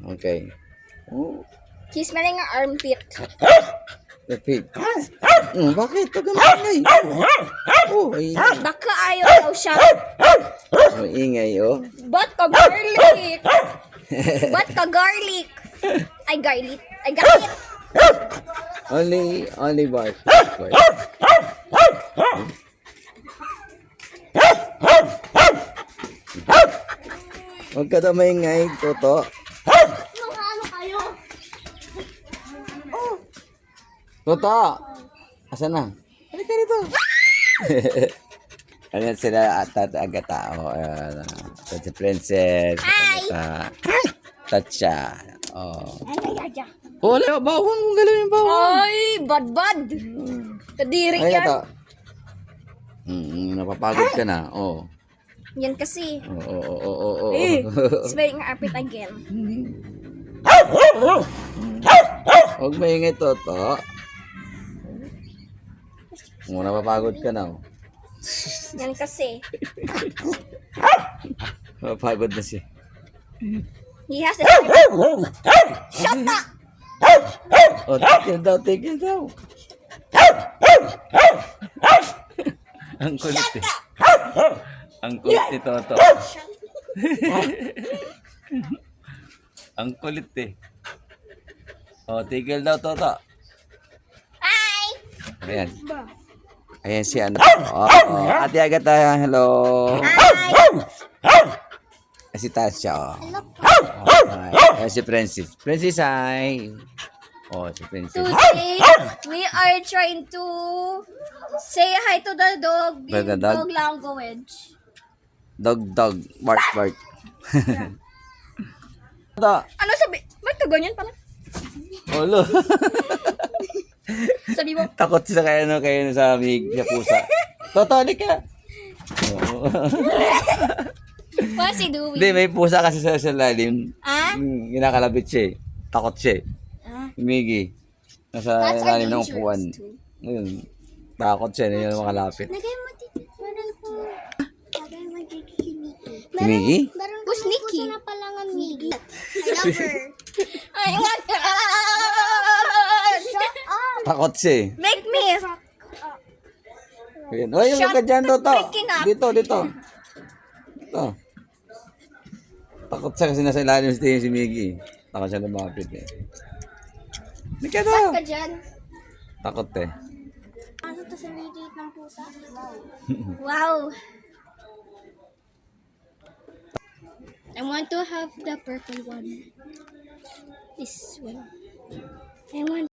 Okay. Oh, He's smelling our armpit. the pig. Bakit? Tagamangay. Oh, ingay. Baka ayaw daw siya. Oh, ingay, oh. Ba't ka garlic? Ba't ka garlic? Ay, garlic. Ay, garlic. Only bark. Huwag ka daw maingay, Toto. Ano kayo? Toto! Asan na? Halika dito. Ayan sila at Agatha. Ito si Princess. Agatha. Tatcha. Oh. Oh, wala. Bawang. Kung galaw yung bawang. Ay, bad. Kadiri Ay, yan. ito. Napapagod ka na. Oh. Yan kasi. Oh. Smelling our armpit again. Huwag maingay, Toto. Kung napapagod ka na. Oh. Yan kasi. Napapagod na siya. He has a Shut up! Oh, tigil daw. Ang kulit eh. Ang kulit ni Toto. Ang kulit eh. Oh, tigil daw, Toto. Hi! Ayan. Ayan si ano. Oh, Ate Agatha, hello. Ayan si Tasha, oh. Ayan si Princess. Princess, hi. Oh, si Princess. Today, we are trying to say hi to the dog in The dog? dog language. Dog, bark. Toto. Ano sabi? Ba't ka ganyan pala? Olo. Sabi mo, Takot sa kayo sa amig sa pusa. Toto, halika. what's he doing? Hindi, may pusa kasi sa lalim. Ah? Ginakalabit siya eh. Takot siya eh. Miggy. Nasa That's our lalim ng dangerous upuan. too. Ngayon, takot siya. Hindi niya makalapit. Lagay mo dito. Lagay mo dito si Mickey. Si Miggy? Meron Who's kang Mickey? puso na pala nga Mickey. I love her. Ay, what? Takot siya eh. Make me. Ayan. Oy, huwag ka dyan, Toto. freaking up. Dito. Ito. Takot siya kasi nasa ilalim si Miggy. Takot siya lumapit eh. Hindi ka daw. Ba't ka dyan? Takot eh. Ano to sa lilit ng pusa? Wow. I want to have the purple one. This one. I want